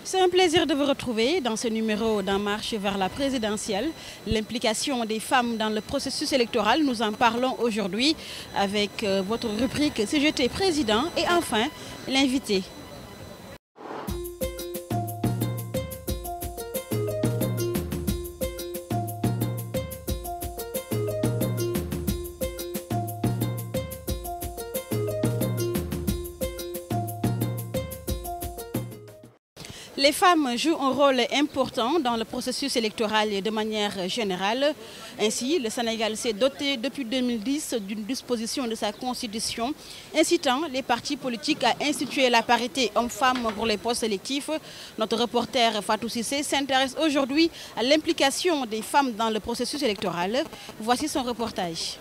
C'est un plaisir de vous retrouver dans ce numéro d'En marche vers la présidentielle. L'implication des femmes dans le processus électoral, nous en parlons aujourd'hui avec votre rubrique Si j'étais président et enfin l'invité. Les femmes jouent un rôle important dans le processus électoral de manière générale. Ainsi, le Sénégal s'est doté depuis 2010 d'une disposition de sa constitution incitant les partis politiques à instituer la parité hommes-femmes pour les postes électifs. Notre reporter Fatou Cissé s'intéresse aujourd'hui à l'implication des femmes dans le processus électoral. Voici son reportage.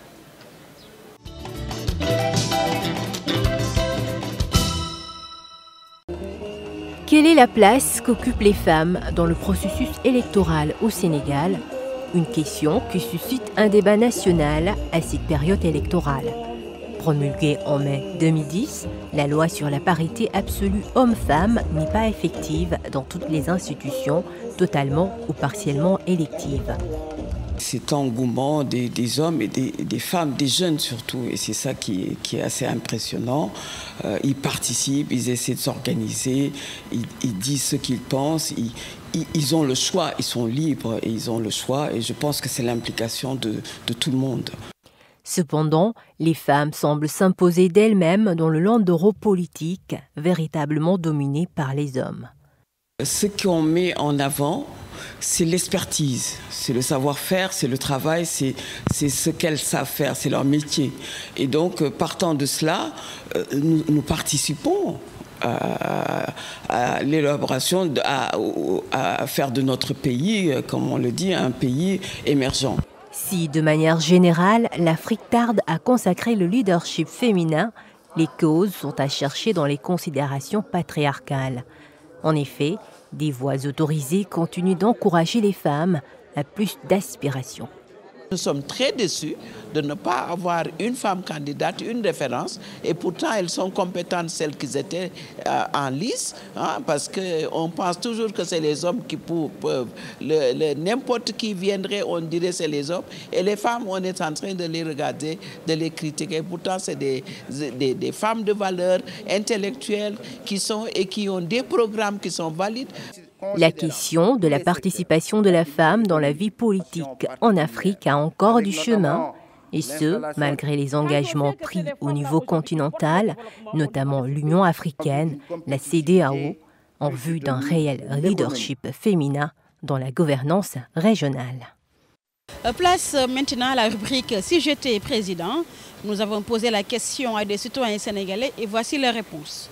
Quelle est la place qu'occupent les femmes dans le processus électoral au Sénégal? Une question qui suscite un débat national à cette période électorale. Promulguée en mai 2010, la loi sur la parité absolue hommes-femmes n'est pas effective dans toutes les institutions, totalement ou partiellement électives. Cet engouement des hommes et des femmes, des jeunes surtout, et c'est ça qui est assez impressionnant. Ils participent, ils essaient de s'organiser, ils disent ce qu'ils pensent, ils ont le choix, ils sont libres et ils ont le choix. Et je pense que c'est l'implication de tout le monde. Cependant, les femmes semblent s'imposer d'elles-mêmes dans le landerneau politique, véritablement dominé par les hommes. Ce qu'on met en avant, c'est l'expertise, c'est le savoir-faire, c'est le travail, c'est ce qu'elles savent faire, c'est leur métier. Et donc, partant de cela, nous participons à l'élaboration, à faire de notre pays, comme on le dit, un pays émergent. Si, de manière générale, l'Afrique tarde à consacrer le leadership féminin, les causes sont à chercher dans les considérations patriarcales. En effet, des voix autorisées continuent d'encourager les femmes à plus d'aspiration. Nous sommes très déçus de ne pas avoir une femme candidate, une référence, et pourtant elles sont compétentes, celles qui étaient en lice, hein, parce qu'on pense toujours que c'est les hommes qui peuvent. N'importe qui viendrait, on dirait c'est les hommes, et les femmes, on est en train de les regarder, de les critiquer. Pourtant, c'est des femmes de valeur intellectuelle qui sont et qui ont des programmes qui sont valides. La question de la participation de la femme dans la vie politique en Afrique a encore du chemin, et ce, malgré les engagements pris au niveau continental, notamment l'Union africaine, la CEDEAO, en vue d'un réel leadership féminin dans la gouvernance régionale. Place maintenant à la rubrique Si j'étais président. Nous avons posé la question à des citoyens sénégalais et voici leurs réponses.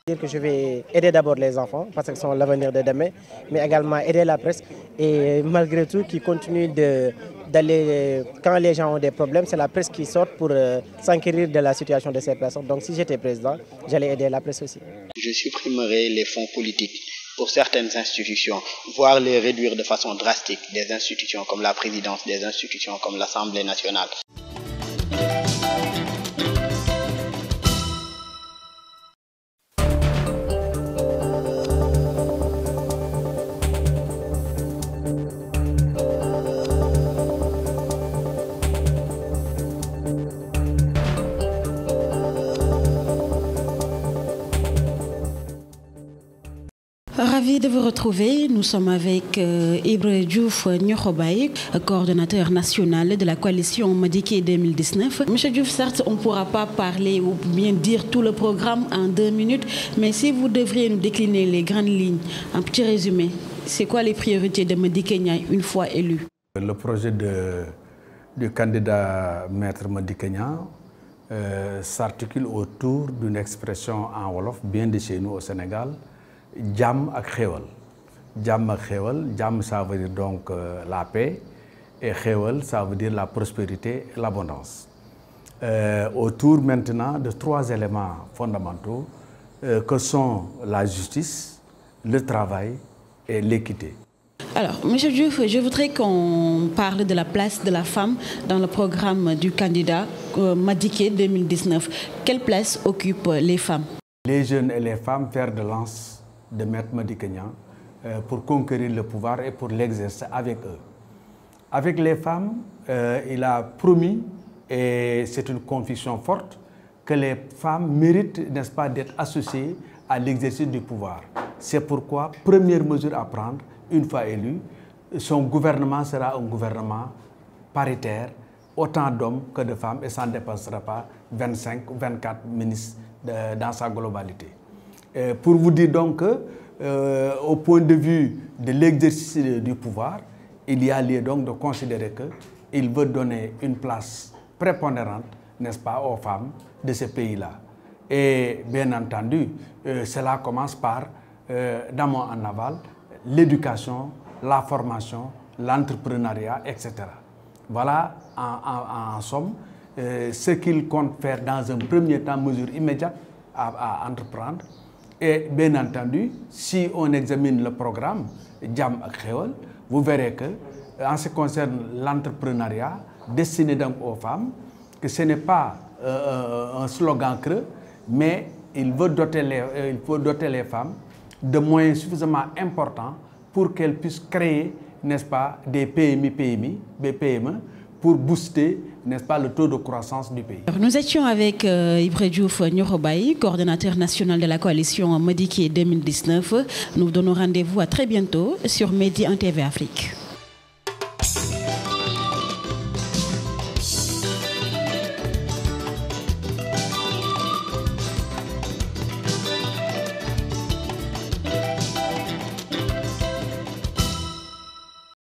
Dire que je vais aider d'abord les enfants parce qu'ils sont l'avenir de demain, mais également aider la presse et malgré tout qui continue d'aller, quand les gens ont des problèmes, c'est la presse qui sort pour s'enquérir de la situation de ces personnes. Donc si j'étais président, j'allais aider la presse aussi. Je supprimerai les fonds politiques pour certaines institutions, voire les réduire de façon drastique, des institutions comme la présidence, des institutions comme l'Assemblée nationale. Ravi de vous retrouver. Nous sommes avec Ibra Diouf Nyokhobaye, coordonnateur national de la coalition Madické 2019. Monsieur Diouf, certes, on ne pourra pas parler ou bien dire tout le programme en 2 minutes, mais si vous devriez nous décliner les grandes lignes, un petit résumé, c'est quoi les priorités de Madické Niang une fois élu? Le projet du candidat Maître Madické Niang s'articule autour d'une expression en wolof bien de chez nous au Sénégal. Jàmm ak xéewal. Jàmm ak xéewal, jàmm ça veut dire donc la paix et xéewal ça veut dire la prospérité et l'abondance. Autour maintenant de 3 éléments fondamentaux que sont la justice, le travail et l'équité. Alors, M. Diouf, je voudrais qu'on parle de la place de la femme dans le programme du candidat Madické 2019. Quelle place occupent les femmes? Les jeunes et les femmes fer de lance de Maître Madické Niang pour conquérir le pouvoir et pour l'exercer avec eux. Avec les femmes, il a promis, et c'est une conviction forte, que les femmes méritent, n'est-ce pas, d'être associées à l'exercice du pouvoir. C'est pourquoi, première mesure à prendre, une fois élu, son gouvernement sera un gouvernement paritaire, autant d'hommes que de femmes, et ça ne dépassera pas 25 ou 24 ministres dans sa globalité. Pour vous dire donc au point de vue de l'exercice du pouvoir, il y a lieu donc de considérer qu'il veut donner une place prépondérante, n'est-ce pas, aux femmes de ce pays-là. Et bien entendu, cela commence par, d'amont en aval, l'éducation, la formation, l'entrepreneuriat, etc. Voilà en somme ce qu'il compte faire dans un premier temps, mesure immédiate à entreprendre. Et bien entendu, si on examine le programme Jam ak Xéwal, vous verrez que, en ce qui concerne l'entrepreneuriat destiné donc aux femmes, que ce n'est pas un slogan creux, mais il faut doter les femmes de moyens suffisamment importants pour qu'elles puissent créer, n'est-ce pas, des PME, pour booster, n'est-ce pas, le taux de croissance du pays. Nous étions avec Ibra Diouf Niorobaye, coordonnateur national de la coalition Madické 2019. Nous vous donnons rendez-vous à très bientôt sur Medi 1 TV Afrique.